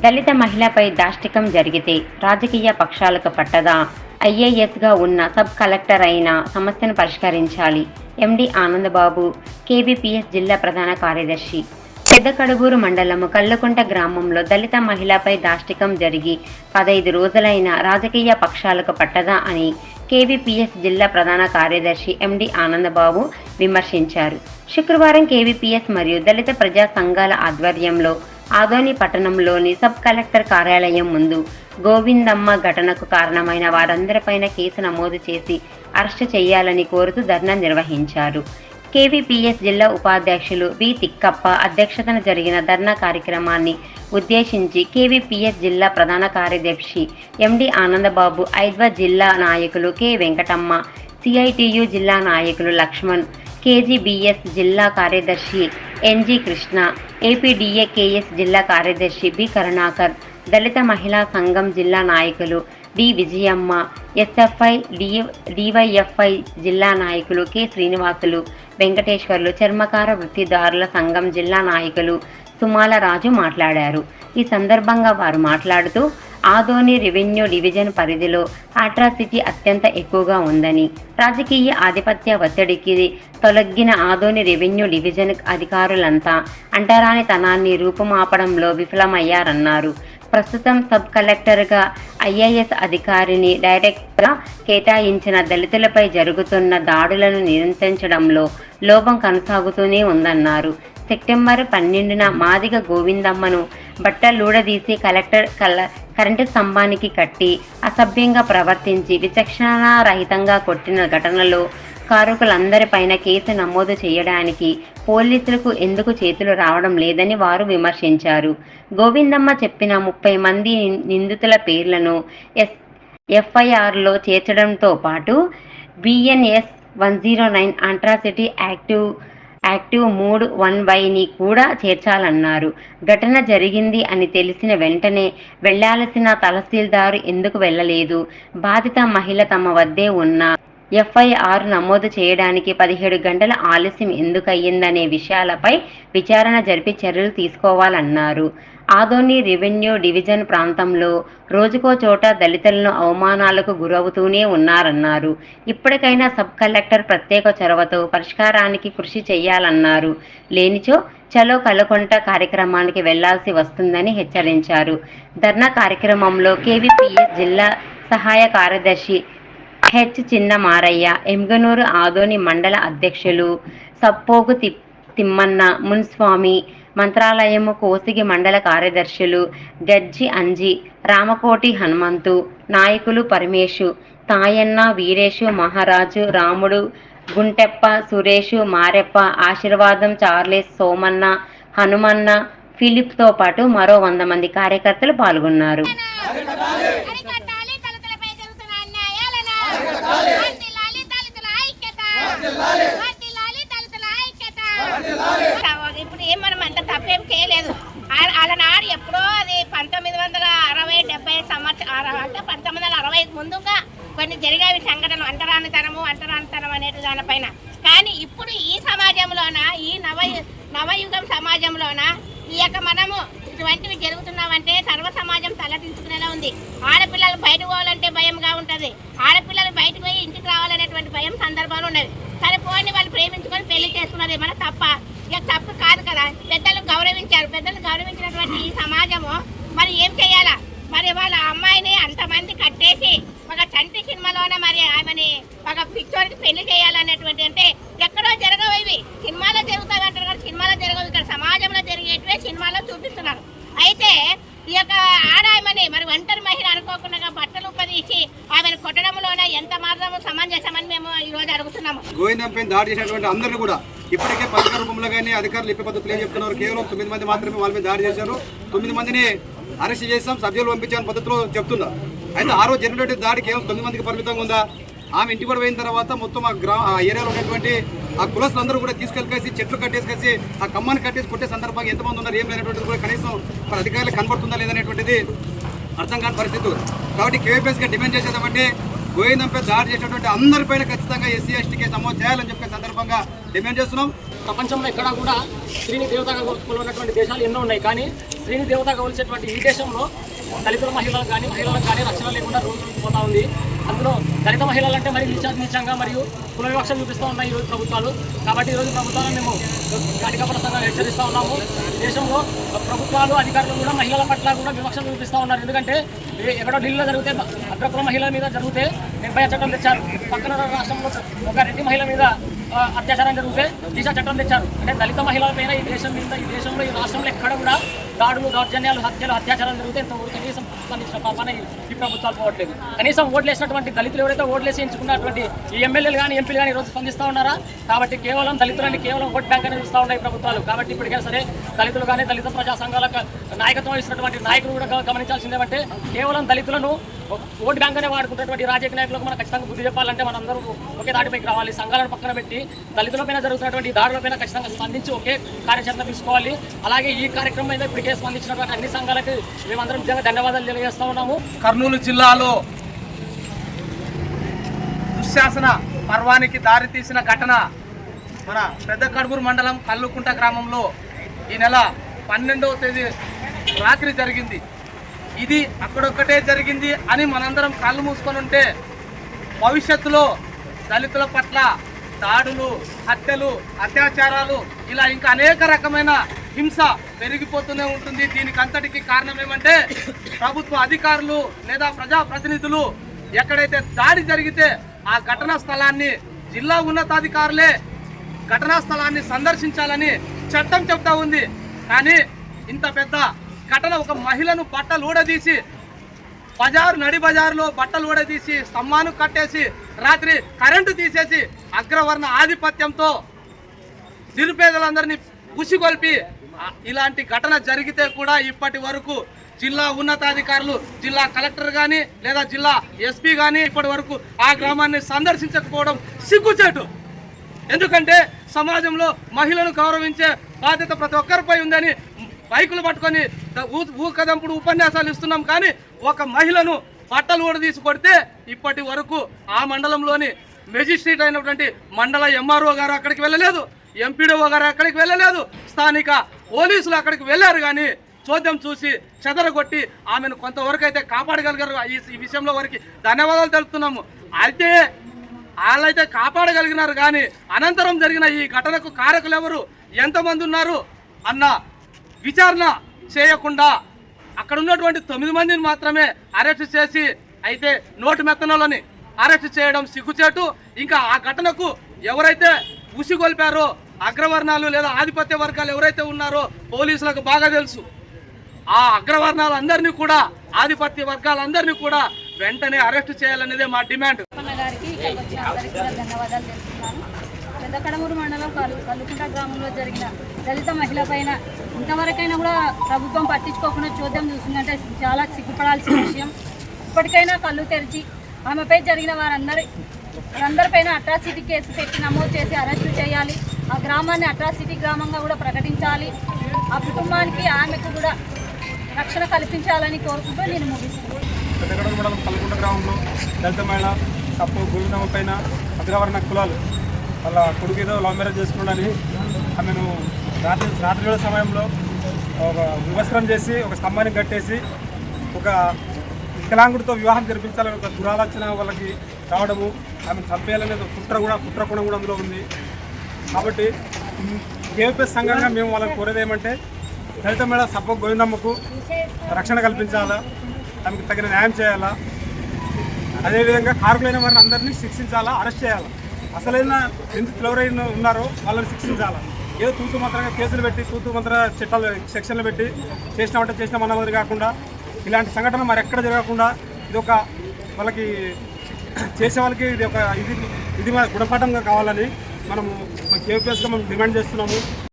దళిత మహిళపై దాష్టికం జరిగితే రాజకీయ పక్షాలకు పట్టదా? ఐఏఎస్గా ఉన్న సబ్ కలెక్టర్ అయిన సమస్యను పరిష్కరించాలి. ఎండి ఆనందబాబు, కేవీపీఎస్ జిల్లా ప్రధాన కార్యదర్శి. పెద్దకడుగూరు మండలము కల్లుకుంట గ్రామంలో దళిత మహిళపై దాష్టికం జరిగి 15 రోజులైన రాజకీయ పక్షాలకు పట్టదా అని కేవీపీఎస్ జిల్లా ప్రధాన కార్యదర్శి ఎండి ఆనందబాబు విమర్శించారు. శుక్రవారం కేవీపీఎస్ మరియు దళిత ప్రజా సంఘాల ఆధ్వర్యంలో ఆదోని పట్టణంలోని సబ్ కలెక్టర్ కార్యాలయం ముందు గోవిందమ్మ ఘటనకు కారణమైన వారందరిపైన కేసు నమోదు చేసి అరెస్టు చేయాలని కోరుతూ ధర్నా నిర్వహించారు. కేవీపీఎస్ జిల్లా ఉపాధ్యక్షులు బి తిక్కప్ప అధ్యక్షతన జరిగిన ధర్నా కార్యక్రమాన్ని ఉద్దేశించి కేవీపీఎస్ జిల్లా ప్రధాన కార్యదర్శి ఎండి ఆనందబాబు, ఐద్వా జిల్లా నాయకులు కె వెంకటమ్మ, సిఐటియు జిల్లా నాయకులు లక్ష్మణ్, కేజీబీఎస్ జిల్లా కార్యదర్శి ఎన్జి కృష్ణ, ఏపీడీఏకేఎస్ జిల్లా కార్యదర్శి బి కరుణాకర్, దళిత మహిళా సంఘం జిల్లా నాయకులు డి విజయమ్మ, ఎస్ఎఫ్ఐ డివైఎఫ్ఐ జిల్లా నాయకులు కె శ్రీనివాసులు, వెంకటేశ్వర్లు, చర్మకార వృత్తిదారుల సంఘం జిల్లా నాయకులు సుమాల రాజు మాట్లాడారు. ఈ సందర్భంగా వారు మాట్లాడుతూ ఆదోని రెవెన్యూ డివిజన్ పరిధిలో అట్రాసిటీ అత్యంత ఎక్కువగా ఉందని, రాజకీయ ఆధిపత్య ఒత్తిడికి తొలగిన ఆదోని రెవెన్యూ డివిజన్ అధికారులంతా అంటరానితనాన్ని రూపుమాపడంలో విఫలమయ్యారన్నారు. ప్రస్తుతం సబ్ కలెక్టర్గా ఐఏఎస్ అధికారిని డైరెక్ట్గా కేటాయించిన దళితులపై జరుగుతున్న దాడులను నియంత్రించడంలో లోపం కొనసాగుతూనే ఉందన్నారు. సెప్టెంబర్ 12న మాదిగ గోవిందమ్మను బట్టలూడదీసి కరెంటు స్తంభానికి కట్టి అసభ్యంగా ప్రవర్తించి విచక్షణారహితంగా కొట్టిన ఘటనలో కారకులందరిపైన కేసు నమోదు చేయడానికి పోలీసులకు ఎందుకు చేతులు రావడం లేదని వారు విమర్శించారు. గోవిందమ్మ చెప్పిన 30 మంది నిందితుల పేర్లను ఎఫ్ఐఆర్లో చేర్చడంతో పాటు బిఎన్ఎస్ 109 అట్రాసిటీ యాక్టివ్ 3(1)ని కూడా చేర్చాలన్నారు. ఘటన జరిగింది అని తెలిసిన వెంటనే వెళ్లాల్సిన తహసీల్దారు ఎందుకు వెళ్లలేదు? బాధిత మహిళ తమ వద్దే ఉన్న ఎఫ్ఐఆర్ నమోదు చేయడానికి 17 గంటల ఆలస్యం ఎందుకయ్యిందనే విషయాలపై విచారణ జరిపి చర్యలు తీసుకోవాలన్నారు. ఆదోని రెవెన్యూ డివిజన్ ప్రాంతంలో రోజుకో చోట దళితులను అవమానాలకు గురవుతూనే ఉన్నారన్నారు. ఇప్పటికైనా సబ్ కలెక్టర్ ప్రత్యేక చొరవతో పరిష్కారానికి కృషి చేయాలన్నారు. లేనిచో చలో కల్లుకుంట కార్యక్రమానికి వెళ్లాల్సి వస్తుందని హెచ్చరించారు. ధర్నా కార్యక్రమంలో కేవీపీఎస్ జిల్లా సహాయ కార్యదర్శి హెచ్ చిన్న మారయ్య, ఎమ్గనూరు ఆదోని మండల అధ్యక్షులు సప్పోగు తిమ్మన్న, మున్స్వామి, మంత్రాలయము కోసిగి మండల కార్యదర్శులు గజ్జి అంజి, రామకోటి హనుమంతు, నాయకులు పరమేశు, తాయన్న, వీరేశు, మహారాజు, రాముడు, గుంటెప్ప, సురేషు, మారెప్ప, ఆశీర్వాదం, చార్లెస్, సోమన్న, హనుమన్న, ఫిలిప్తో పాటు మరో 100 మంది కార్యకర్తలు పాల్గొన్నారు. ఇప్పుడు ఏం మనం అంత తప్పేం చేయలేదు. అలనాడు ఎప్పుడో అది 1960-70 సంవత్సరం అంటే 1960 ముందుగా కొన్ని జరిగేవి సంఘటనలు, అంటరానితనం అనే దానిపైన. కానీ ఇప్పుడు ఈ సమాజంలోన, ఈ నవయుగం సమాజంలోన ఈ యొక్క మనము ఇటువంటివి జరుగుతున్నామంటే సర్వ సమాజం తలదించుకునేలా ఉంది. ఆడపిల్లలు బయటకు పోవాలంటే భయంగా ఉంటుంది. ఆడపిల్లలు బయటకు పోయి ఇంటికి రావాలనేటువంటి భయం సందర్భాలు ఉన్నవి. సరే పోని వాళ్ళు ప్రేమించుకొని పెళ్లి చేసుకున్నది మన తప్ప? ఇక తప్పు కాదు కదా. పెద్దలు గౌరవించారు. పెద్దలు గౌరవించినటువంటి ఈ సమాజము మరి ఏం చేయాలా? మరి వాళ్ళ అమ్మాయిని అంతమంది కట్టేసి ఒక చంటి సినిమాలోనే మరి ఆమెని ఒక పిక్చర్కి పెళ్లి చేయాలనేటువంటి, అంటే ఎక్కడో జరగవు ఇవి. సినిమాలో జరుగుతాయి అంటారు కానీ సినిమాలో జరగవు. ఇక్కడ సమాజంలో జరిగేటివే సినిమాలో చూపిస్తున్నారు. అయితే ఈ యొక్క ఆడాయమని మరి ఒంటరి మహిళ అనుకోకుండా బట్టలు ఉపదీసి ఆమెను కొట్టడంలోనే ఎంత మాత్రం సమంజసమని మేము ఈరోజు అడుగుతున్నాము. గోవిందంపై దాడి చేసినటువంటి అందరినీ కూడా ఇప్పటికే పథక రూపంలో కానీ అధికారులు ఇప్పటి పద్ధతులు ఏం చెప్తున్నారు? కేవలం 9 మంది మాత్రమే వాళ్ళ మీద దాడి చేశారు. 9 మందిని అరెస్ట్ చేస్తాం, సభ్యులు పంపించాలని పద్ధతిలో చెప్తున్నారు. అయితే ఆ రోజు జరిగినటువంటి దాడి కేవలం 9 మందికి పరిమితంగా ఉందా? ఆమె ఇంటి కూడా పోయిన తర్వాత మొత్తం ఆ ఏరియాలో ఉన్నటువంటి ఆ కులస్తులందరూ కూడా తీసుకెళ్ళేసి చెట్లు కట్టేసి ఆ కమ్మని కట్టేసి కొట్టే సందర్భంగా ఎంతమంది ఉన్నారు ఏం లేనటువంటిది కూడా కనీసం మన అధికారులకు కనబడుతుందా లేదనేటువంటిది అర్థం కాని పరిస్థితి. కాబట్టి కేవీపీఎస్గా డిమాండ్ చేసేదామంటే గోవిందంపై దాడి చేసినటువంటి అందరిపైన ఖచ్చితంగా ఎస్సీ ఎస్టీ కేసు నమోదు చేయాలని చెప్పే సందర్భంగా డిమాండ్ చేస్తున్నాం. ప్రపంచంలో ఎక్కడా కూడా స్త్రీని దేవతగా కొలున్నటువంటి దేశాలు ఎన్నో ఉన్నాయి. కానీ స్త్రీని దేవతగా కొలిచేటువంటి ఈ దేశంలో దళితుల మహిళలకు కానీ రక్షణ లేకుండా రోజు పోతా ఉంది. అందులో దళిత మహిళలు అంటే మరి నీచంగా మరియు కుల వివక్ష చూపిస్తూ ఉన్నాయి ఈరోజు ప్రభుత్వాలు. కాబట్టి ఈరోజు ప్రభుత్వాలను మేము గాడికపడ సంఘాలు హెచ్చరిస్తూ ఉన్నాము. దేశంలో ప్రభుత్వాలు అధికారులు కూడా మహిళల పట్ల కూడా వివక్ష చూపిస్తూ ఉన్నారు. ఎందుకంటే ఎక్కడో ఢిల్లీలో జరిగితే అగ్రకుల మహిళల మీద జరిగితే నిర్భయ చట్టం తెచ్చారు. పక్కన రాష్ట్రంలో ఒక రెడ్డి మహిళ మీద అత్యాచారం జరిగితే దిశ చట్టం తెచ్చారు. అంటే దళిత మహిళల పైన ఈ దేశంలో ఈ రాష్ట్రంలో ఎక్కడ కూడా దాడులు, దౌర్జన్యాలు, హత్యలు, అత్యాచారాలు జరిగితే ఇంతవరకు కనీసం స్పందించిన పాపన ఈ ప్రభుత్వాలు పోవట్లేదు. కనీసం ఓట్లేసినటువంటి దళితులు ఎవరైతే ఓట్లేసి ఎంచుకున్నటువంటి ఈ ఎమ్మెల్యేలు కానీ ఎంపీలు కానీ ఈరోజు స్పందిస్తూ ఉన్నారా? కాబట్టి కేవలం దళితులని కేవలం ఓట్ బ్యాంక్ అని చూస్తూ ఉన్నాయి ప్రభుత్వాలు. కాబట్టి ఇప్పటికైనా సరే దళితులు కానీ దళిత ప్రజా సంఘాలకు నాయకత్వం ఇస్తున్నటువంటి నాయకులు కూడా గమనించాల్సిందేమంటే కేవలం దళితులను ఓటు బ్యాంక్ అనే వాడుకుంటున్నటువంటి రాజకీయ నాయకులకు మనం ఖచ్చితంగా బుద్ధి చెప్పాలంటే మనందరూ ఒకే దాటిపైకి రావాలి. సంఘాలను పక్కన పెట్టి దళితులపైన జరుగుతున్నటువంటి దాడులపైన ఖచ్చితంగా స్పందించి ఒకే కార్యాచరణ తీసుకోవాలి. అలాగే ఈ కార్యక్రమం మీద ఇప్పటికే స్పందించినటువంటి అన్ని సంఘాలకు మేమందరం నిజంగా ధన్యవాదాలు తెలియజేస్తూ ఉన్నాము. కర్నూలు జిల్లాలో దుశ్శాసన పర్వానికి దారితీసిన ఘటన మన పెద్ద కడుగురు మండలం కల్లుకుంట గ్రామంలో ఈ నెల 12వ తేదీ రాత్రి జరిగింది. ఇది అక్కడొక్కటే జరిగింది అని మనందరం కళ్ళు మూసుకొని ఉంటే భవిష్యత్తులో దళితుల పట్ల దాడులు, హత్యలు, అత్యాచారాలు ఇలా ఇంకా అనేక రకమైన హింస పెరిగిపోతూనే ఉంటుంది. దీనికి అంతటికి కారణం ఏమంటే ప్రభుత్వ అధికారులు లేదా ప్రజాప్రతినిధులు ఎక్కడైతే దాడి జరిగితే ఆ ఘటనా స్థలాన్ని జిల్లా ఉన్నతాధికారులే ఘటనా స్థలాన్ని సందర్శించాలని చట్టం చెప్తా ఉంది. కానీ ఇంత పెద్ద ఘటన ఒక మహిళను బట్టలు ఊడదీసి నడి బజారులో బట్టలు ఊడదీసి స్తంభాన్ని కట్టేసి రాత్రి కరెంటు తీసేసి అగ్రవర్ణ ఆధిపత్యంతో నిరుపేదలందరినీ ఉసిగొల్పి ఇలాంటి ఘటన జరిగితే కూడా ఇప్పటి వరకు జిల్లా ఉన్నతాధికారులు, జిల్లా కలెక్టర్ కానీ లేదా జిల్లా ఎస్పీ కానీ ఇప్పటి వరకు ఆ గ్రామాన్ని సందర్శించకపోవడం సిగ్గుచేటు. ఎందుకంటే సమాజంలో మహిళను గౌరవించే బాధ్యత ప్రతి ఒక్కరిపై ఉందని బైకులు పట్టుకొని ఊకదంపుడు ఉపన్యాసాలు ఇస్తున్నాం. కానీ ఒక మహిళను బట్టలు ఊడదీసి కొడితే ఇప్పటి వరకు ఆ మండలంలోని మెజిస్ట్రేట్ అయినటువంటి మండల ఎంఆర్ఓ గారు అక్కడికి వెళ్ళలేదు, ఎంపీడీఓ గారు అక్కడికి వెళ్ళలేదు, స్థానిక పోలీసులు అక్కడికి వెళ్ళారు. కానీ చోద్యం చూసి చెదరగొట్టి ఆమెను కొంతవరకు అయితే కాపాడగలిగారు. ఈ విషయంలో వారికి ధన్యవాదాలు తెలుపుతున్నాము. అయితే వాళ్ళైతే కాపాడగలిగినారు. కానీ అనంతరం జరిగిన ఈ ఘటనకు కారకులు ఎవరు, ఎంతమంది ఉన్నారు అన్న విచారణ చేయకుండా అక్కడ ఉన్నటువంటి 9 మందిని మాత్రమే అరెస్ట్ చేసి అయితే నోటు మెత్తనోళ్ళని అరెస్ట్ చేయడం సిగ్గుచేటు. ఇంకా ఆ ఘటనకు ఎవరైతే ఉసిగొల్పారో అగ్రవర్ణాలు లేదా ఆధిపత్య వర్గాలు ఎవరైతే ఉన్నారో పోలీసులకు బాగా తెలుసు. ఆ అగ్రవర్ణాలందరినీ కూడా ఆధిపత్య వర్గాలందరినీ కూడా వెంటనే అరెస్ట్ చేయాలనేదే మా డిమాండ్. ధన్యవాదాలు తెలుపుతున్నాను. పెద్ద కడమూరు మండలం కల్లుకుంట గ్రామంలో జరిగిన దళిత మహిళ పైన ఇంతవరకైనా కూడా ప్రభుత్వం పట్టించుకోకుండా చూద్దాం చూస్తుందంటే చాలా సిగ్గుపడాల్సిన విషయం. ఇప్పటికైనా కళ్ళు తెరిచి ఆమెపై జరిగిన వారందరిపైన అట్రాసిటీ కేసు పెట్టి నమోదు చేసి అరెస్టు చేయాలి. ఆ గ్రామాన్ని అట్రాసిటీ గ్రామంగా కూడా ప్రకటించాలి. ఆ కుటుంబానికి ఆమెకు కూడా రక్షణ కల్పించాలని కోరుకుంటూ నేను ముగిస్తున్నాను. పెద్దగడూరు మండలం కల్లుకుంట గ్రామంలో దళిత మహిళ తప్పు గోవిందమ్మ పైన అగ్రవర్ణ కులాలు వాళ్ళ కొడుకు ఏదో లవ్ మ్యారేజ్ చేసుకున్నాడని ఆమెను రాత్రి వేళ సమయంలో ఒక వివస్త్రం చేసి ఒక స్తంభాన్ని కట్టేసి ఒక వికలాంగుడితో వివాహం జరిపించాలని ఒక దురాలోచన వాళ్ళకి రావడము, ఆమెను చంపేయాలనేది కుట్రకోణం కూడా అందులో ఉంది. కాబట్టి కేవీపీఎస్ సంఘంగా మేము వాళ్ళకి కోరేది ఏమంటే దళిత మహిళ సబ్బ గోవిందమ్మకు రక్షణ కల్పించాలా, ఆమెకు తగిన న్యాయం చేయాలా, అదేవిధంగా కారకులైన వారిని అందరినీ శిక్షించాలా, అరెస్ట్ చేయాలా. అసలైన నిందితులు ఎవరైనా ఉన్నారో వాళ్ళని శిక్షించాలా. ఏదో తూతు మంత్రంగా కేసులు పెట్టి తూతు మంత్ర చట్టాలు సెక్షన్లు పెట్టి చేసినామన్నది కాకుండా ఇలాంటి సంఘటన మరి ఎక్కడ జరగకుండా ఇది ఒక వాళ్ళకి చేసే వాళ్ళకి ఇది గుణపాఠంగా కావాలని మనము కేవీపీఎస్గా మనం డిమాండ్ చేస్తున్నాము.